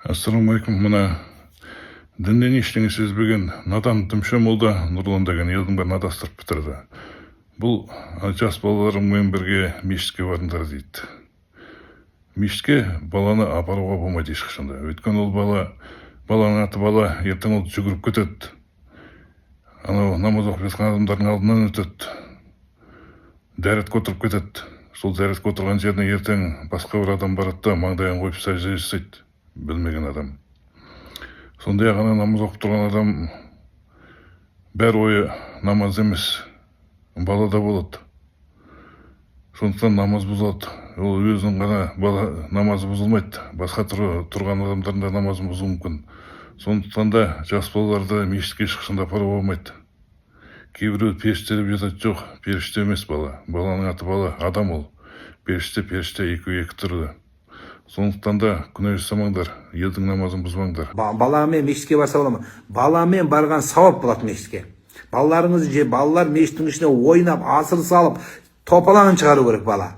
Ассаламалейкум. Мына дінден ештеңе сезбеген надан дүмше молда Нұрлан деген елдің бәрін адастырып бітірді. Бұл жас балаларыммен бірге мешітке барыңдар дейді. Мешітке баланы апаруға болмайды ешқашанда. Өйткені ол баланың аты бала, ертең ол жүгіріп кетеді. Анау намаз оқып жатқан адамдардың алдынан өтеді. Дәретке отырып кетеді. Сол дәретке отырған жеріне ертең басқа бір адам барады да маңдайын қойып сәжде жасайды. Білмеген адам. Сондай ғана намаз оқып тұрған адам бәр ойы намаз емес, балада болады. Сондықтан намаз бұзылады. Ол өзінің ғана намазы бұзылмайды. Басқа тұрған адамдардың да намазын бұзуы мүмкін. Сондықтан да жас балаларды мешітке ешқашанда апаруға болмайды. Кейбіреу періште деп жатады, жоқ, періште емес бала. Баланың аты бала, адам ол. Періште екеуі екі түрлі. Сондықтан да күнә жасамаңдар, елдің намазын бұзбаңдар. Баламен мешітке барса бола ма? Баламен барған сауап болады мешітке. Балалар мешіттің ішіне ойнап, асыр салып, топалаңын шығару керек бала.